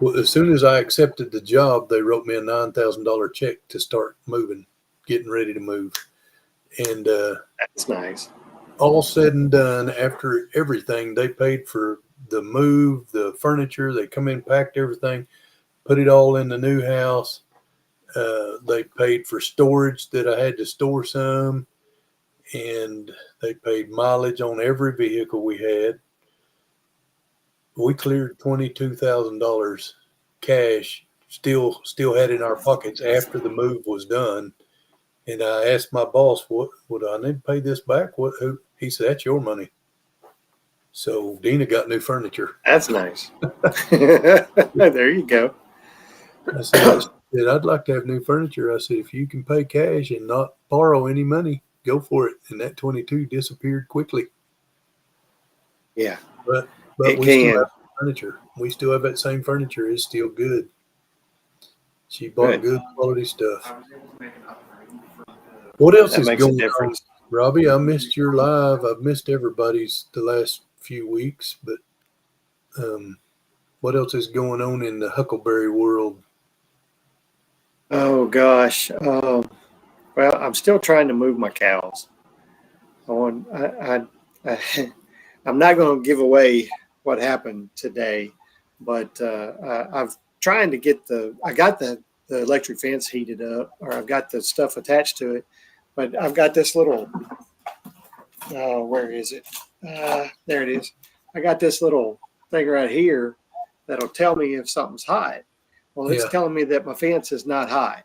Well, as soon as I accepted the job, they wrote me a $9,000 check to start moving, getting ready to move. And That's nice. all said and done, after everything, they paid for the move, the furniture. They come in, packed everything, put it all in the new house. They paid for storage that I had to store some, and they paid mileage on every vehicle we had. We cleared $22,000 cash, still had in our pockets after the move was done. And I asked my boss, "What would I need to pay this back?" What? Who? He said, "That's your money." So Deanna got new furniture. That's nice. There you go. I said, "I'd like to have new furniture." I said, "If you can pay cash and not borrow any money, go for it." And that 22 disappeared quickly. Yeah, But it we still can. have furniture. We still have that same furniture. It's still good. She bought Good. good quality stuff. What else That is makes a going on, difference. Robbie? I missed your live. I've missed everybody's the last few weeks, but what else is going on in the huckleberry world? Oh gosh. Well, I'm still trying to move my cows. I I'm not going to give away what happened today, but I've trying to get I got the electric fence heated up, or I've got the stuff attached to it, but I've got this little, where is it? There it is. I got this little thing right here that'll tell me if something's hot. Well, it's Yeah. telling me that my fence is not high.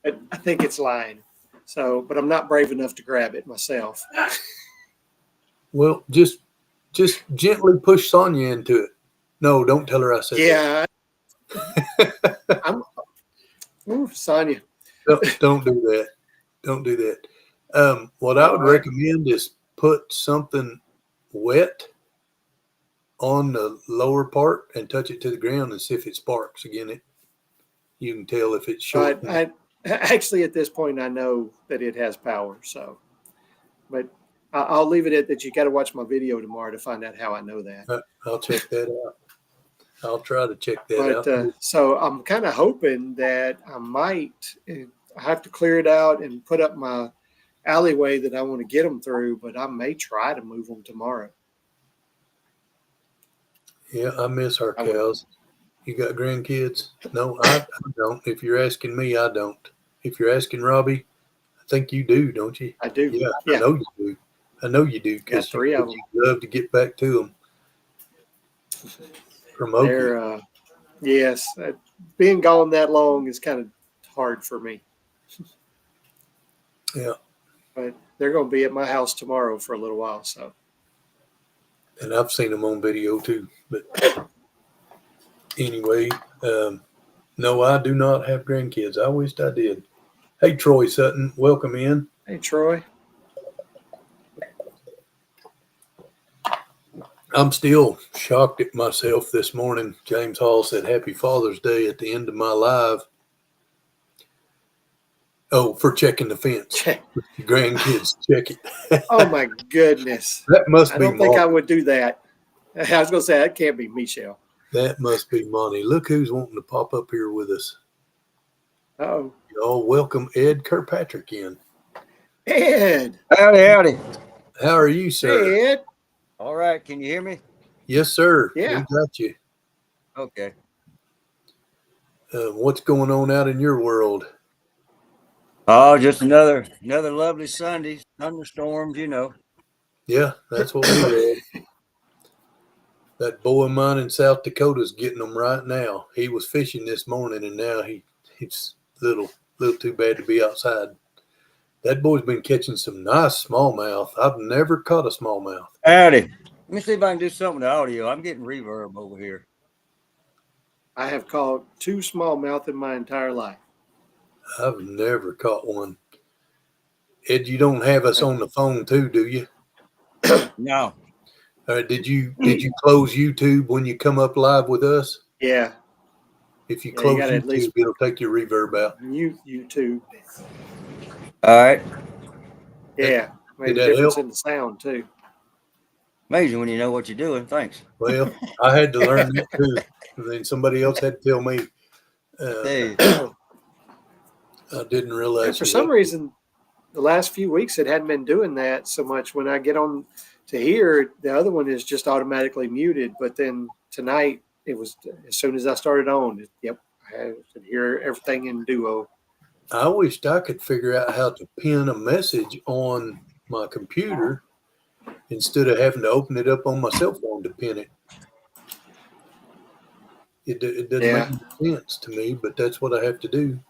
I think it's lying. So, but I'm not brave enough to grab it myself. Well, just gently push Sonia into it. No, don't tell her I said Yeah. Ooh, Sonia. that. Don't do that. Don't do that. What I would recommend is put something wet on the lower part and touch it to the ground and see if it sparks. Again, you can tell if it's short. I actually, at this point, I know that it has power. So, but I'll leave it at that. You got to watch my video tomorrow to find out how I know that. I'll check that out. I'll try to check that But out. so I'm kind of hoping that I have to clear it out and put up my alleyway that I want to get them through. But I may try to move them tomorrow. Yeah, I miss our cows. You got grandkids? No, I don't. If you're asking me, I don't. If you're asking Robbie, I think you do, don't you? I do. Yeah. I know you do. I know you do because three of them. you love to get back to them. From Okie. Yes, being gone that long is kind of hard for me. Yeah. But they're going to be at my house tomorrow for a little while. So. And I've seen them on video too. But anyway, no, I do not have grandkids. I wished I did. Hey, Troy Sutton, welcome in. Hey, Troy. I'm still shocked at myself this morning. James Hall said Happy Father's Day at the end of my live. Oh, for checking the fence. Your grandkids check it. Oh, my goodness. That must be I don't think I would do that. I was going to say, that can't be Michelle. That must be Monty. Look who's wanting to pop up here with us. Oh. Y'all welcome Ed Kirkpatrick in. Ed. Howdy. How are you, sir? Hey, Ed. All right. Can you hear me? Yes, sir. Yeah. We got you. Okay. What's going on out in your world? Oh, just another lovely Sunday. Thunderstorms, you know. Yeah, that's what we had. That boy of mine in South Dakota is getting them right now. He was fishing this morning, and now he's a little too bad to be outside. That boy's been catching some nice smallmouth. I've never caught a smallmouth. Howdy. Let me see if I can do something to audio. I'm getting reverb over here. I have caught 2 smallmouth in my entire life. I've never caught one. Ed, you don't have us on the phone too, do you? No. Did you close YouTube when you come up live with us? Yeah. If you Yeah, you close gotta at YouTube, least it'll take your reverb out. mute YouTube. All right. Yeah, Did made a that difference help? in the sound too. Amazing when you know what you're doing. Thanks. Well, I had to learn that too. And then somebody else had to tell me. Hey, I didn't And realize for you some had. reason, the last few weeks it hadn't been doing that so much. When I get on to here, the other one is just automatically muted. But then tonight, it was as soon as I started on. Yep, I could hear everything in duo. I wished I could figure out how to pin a message on my computer instead of having to open it up on my cell phone to pin it. It doesn't make Yeah. any sense to me, but that's what I have to do.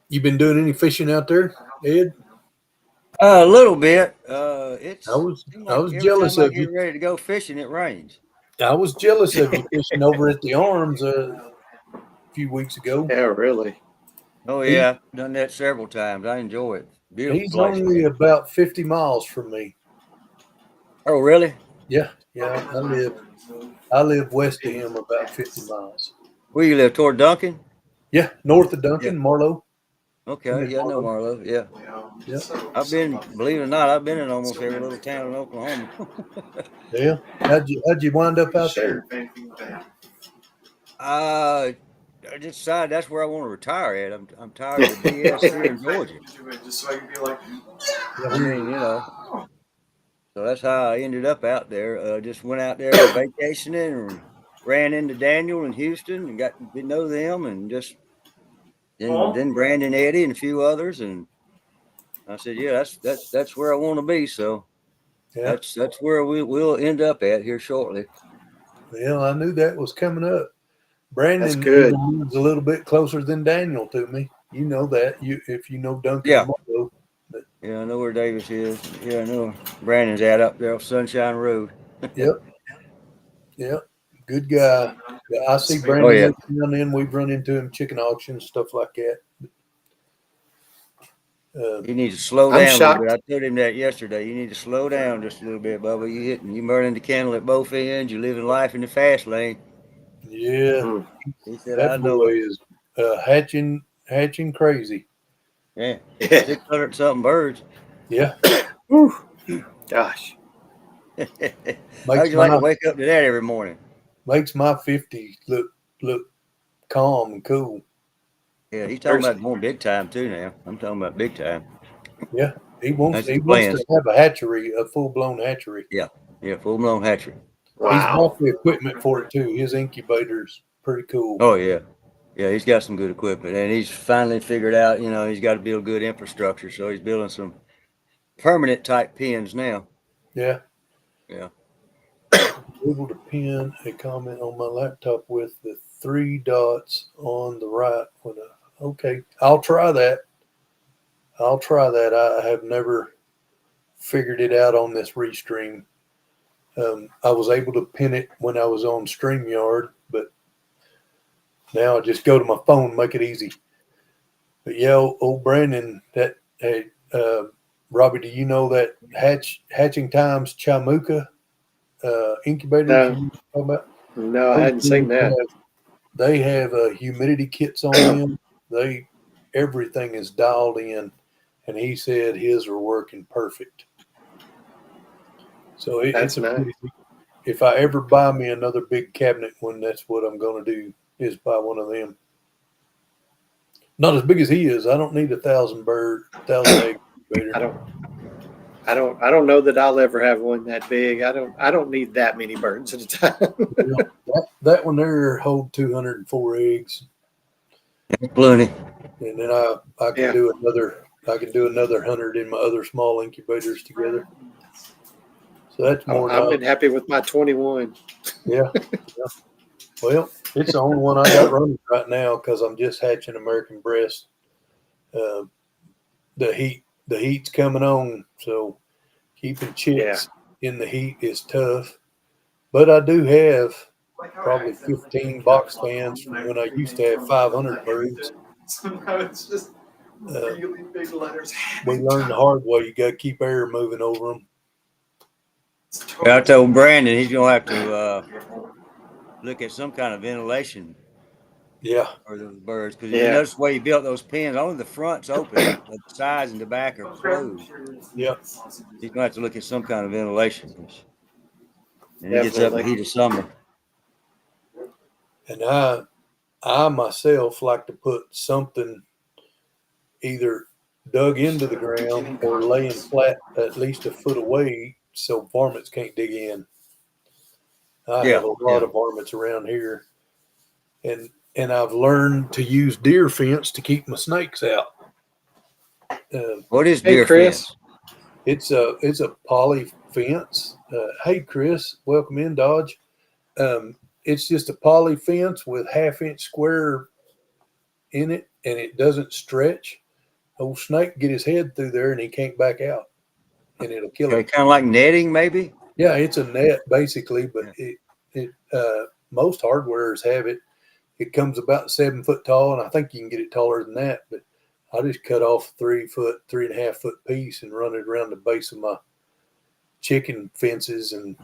You been doing any fishing out there, Ed? a little bit. I It's was seems I like was every jealous time I of you. get ready to go fishing, it rains. I was jealous of you fishing over at the Arms a few weeks ago. Yeah, really. Oh He, yeah, I've done that several times. I enjoy it. Beautiful he's place, only man. about 50 miles from me. Oh really? Yeah, yeah. I live west of him about 50 miles. Where you live? Toward Duncan? Yeah, north of Yeah. Duncan, Marlow. I'm Okay. in Yeah, I know Marlow. Marlowe. Yeah. Yeah, I've been, believe it or not, I've been in almost every little town in Oklahoma. yeah. How'd you wind up out there? uh, I just decided that's where I want to retire at. I'm tired of the BS here in Georgia. Yeah, I mean, so that's how I ended up out there. Just went out there vacationing and ran into Daniel in Houston and got to know them and just then Brandon, Eddie, and a few others. And I said, yeah, that's where I want to be. So yeah. that's where will end up at here shortly. Well, I knew that was coming up. That's Brandon good. even lives a little bit closer than Daniel to me. You know that. If you know Duncan Yeah. and Marlow. Yeah, I know where Davis is. Yeah, I know where Brandon's at up there off Sunshine Road. Yep, yep. Good guy. Yeah, I see Oh Brandon yeah. every now and then. We've run into him chicken auctions, stuff like that. He needs to slow I'm down a little bit. shocked. I told him that yesterday. You need to slow down just a little bit, Bubba. You burning the candle at both ends. You're living life in the fast lane. Yeah, Mm. He said, that I know boy it. is hatching crazy. Yeah. Yeah. 600 something birds. Yeah, Whew. Gosh. How'd makes you like to my wake up to that every morning? makes my 50 look calm and cool. Yeah, he's talking There's about going big time too now. I'm talking about big time. Yeah, he wants That's he his wants to plans. have a hatchery, a full blown hatchery. Yeah. Yeah, full blown hatchery. He's wow. bought the equipment for it too. His incubator's pretty cool. Oh yeah. Yeah, he's got some good equipment and he's finally figured out, he's got to build good infrastructure. So he's building some permanent type pens now. Yeah, Yeah. able to pin a comment on my laptop with the three dots on the right. Okay, I'll try that. I have never figured it out on this restream. I was able to pin it when I was on StreamYard, but now I just go to my phone, make it easy. But yeah, old Brandon, that hey, Robbie, do you know that Hatching Times Chamuka incubators No, you talking about? no, I Those hadn't seen things that. they have humidity kits on them. Everything is dialed in, and he said his are working perfect. So it's That's a nice. pretty. If I ever buy me another big cabinet one, that's what I'm going to do is buy one of them. Not as big as he is. I don't need 1,000 egg incubator. I don't. I don't know that I'll ever have one that big. I don't need that many birds at a time. You know, that one there hold 204 eggs, Plenty. and then I can Yeah. do another 100 in my other small incubators together. So that's more than I've been happy with my 21. yeah. Well, it's the only one I got running right now because I'm just hatching American breast. Uh, the heat's coming on, so keeping chicks in the heat is tough. But I do have probably 15 box fans from when I used to have 500 birds. Somehow it's just really big letters. We learned the hard way. You got to keep air moving over them. Yeah, I told Brandon he's gonna have to look at some kind of ventilation Yeah. for those birds, because Yeah. you notice the way he built those pens, only the front's open, but the sides and the back are closed. Yeah. He's gonna have to look at some kind of ventilation. And he gets up in the Definitely. heat of summer. And I myself like to put something either dug into the ground or laying flat at least a foot away so varmints can't dig in. I have a lot of varmints around here, and I've learned to use deer fence to keep my snakes out. What is Hey, deer Chris. fence? It's a poly fence. Hey, Chris, welcome in, Dodge. It's just a poly fence with 1/2 inch square in it, and it doesn't stretch. Old snake get his head through there and he can't back out, and it'll kill him. Okay, kind of like netting, maybe. Yeah, it's a net basically, but it most hardwares have it. It comes about 7 foot tall, and I think you can get it taller than that. But I just cut off 3 foot, 3.5 foot piece and run it around the base of my chicken fences, and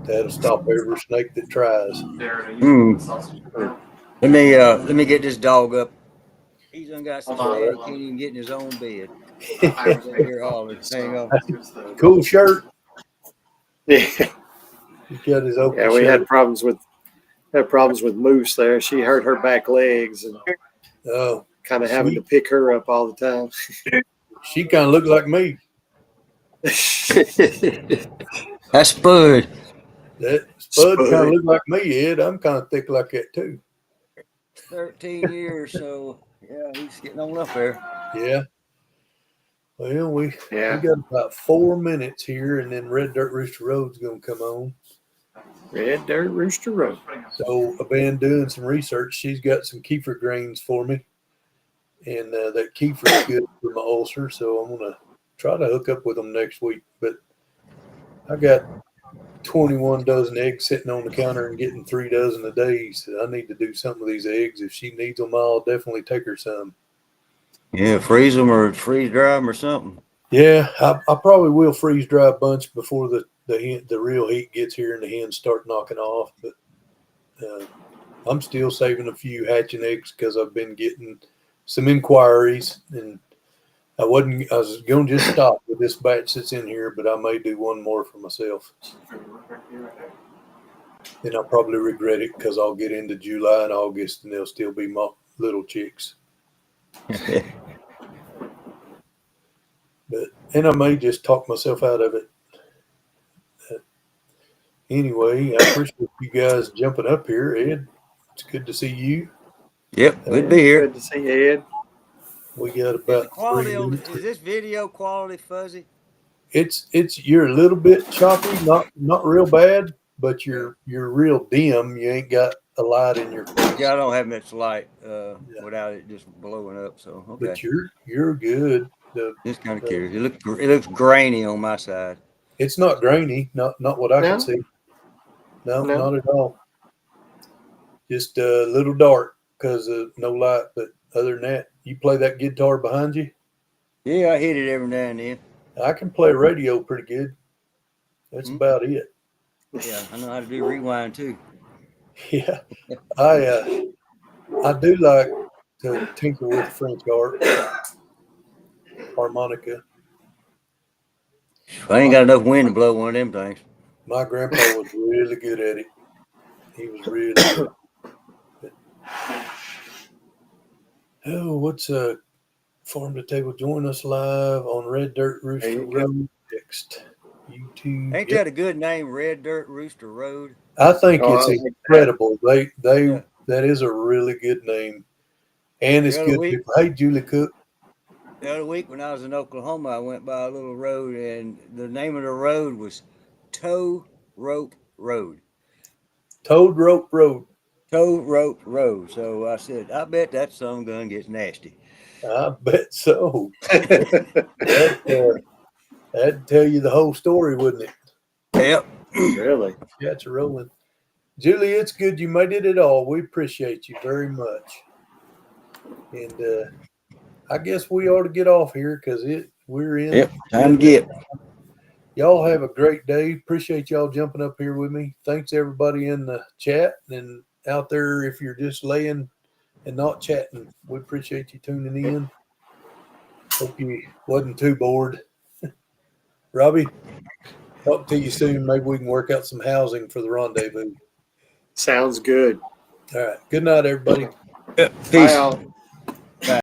that'll stop every snake that tries. Let me get this dog up. He's done got so bad he can't even get in his own bed. Here, hang on. Cool shirt. Yeah. He got his open Yeah, we shirt. had problems with Moose there. She hurt her back legs and kind of having to pick her up all the time. She kind of looked like me. That's Spud. That Spud kind of looked like me, Ed. I'm kind of thick like that too. 13 years, so yeah, he's getting on up there. Yeah. Well, we got about 4 minutes here, and then Red Dirt Rooster Road's gonna come on. Red Dirt Rooster Road. So I've been doing some research. She's got some kefir grains for me, and that kefir's good for my ulcer. So I'm gonna try to hook up with them next week. But I got 21 dozen eggs sitting on the counter and getting 3 dozen a day. So I need to do something with these eggs. If she needs them, I'll definitely take her some. Yeah, freeze them or freeze dry them or something. Yeah, I probably will freeze dry a bunch before the real heat gets here and the hens start knocking off. But I'm still saving a few hatching eggs because I've been getting some inquiries, and I was going to just stop with this batch that's in here, but I may do one more for myself. Then I'll probably regret it because I'll get into July and August and they'll still be my little chicks. And I may just talk myself out of it. Anyway, I appreciate you guys jumping up here, Ed. It's good to see you. Yep, good to be here. Good to see you, Ed. We got about 3 minutes. Is this video quality fuzzy? It's you're a little bit choppy, not real bad, but you're real dim. You ain't got a light in your face. Yeah, I don't have much light without it just blowing up. So okay. But you're good. Just kind of curious. It looks grainy on my side. It's not grainy, not what I can see. No, not at all. Just a little dark because of no light. But other than that, you play that guitar behind you? Yeah, I hit it every now and then. I can play radio pretty good. That's about it. Yeah, I know how to do rewind too. Yeah, I do like to tinker with French harmonica. I ain't got enough wind to blow one of them things. My grandpa was really good at it. He was really good. Oh, what's Farm to Table? Join us live on Red Dirt Rooster Road next. YouTube. Ain't that a good name, Red Dirt Rooster Road? I think it's incredible. That is a really good name, and it's good people. Hey, Julie Cook. The other week when I was in Oklahoma, I went by a little road, and the name of the road was Tow Rope Road. Toad Rope Road. Tow Rope Road. So I said, I bet that son gun gets nasty. I bet so. That'd tell you the whole story, wouldn't it? Yep. Really? That's rolling. Julie, it's good you made it at all. We appreciate you very much. And I guess we ought to get off here because we're in. Yep. Time to get. Y'all have a great day. Appreciate y'all jumping up here with me. Thanks everybody in the chat and out there. If you're just laying and not chatting, we appreciate you tuning in. Hope you wasn't too bored. Robbie, talk to you soon. Maybe we can work out some housing for the rendezvous. Sounds good. All right. Good night, everybody. Peace. Bye, all.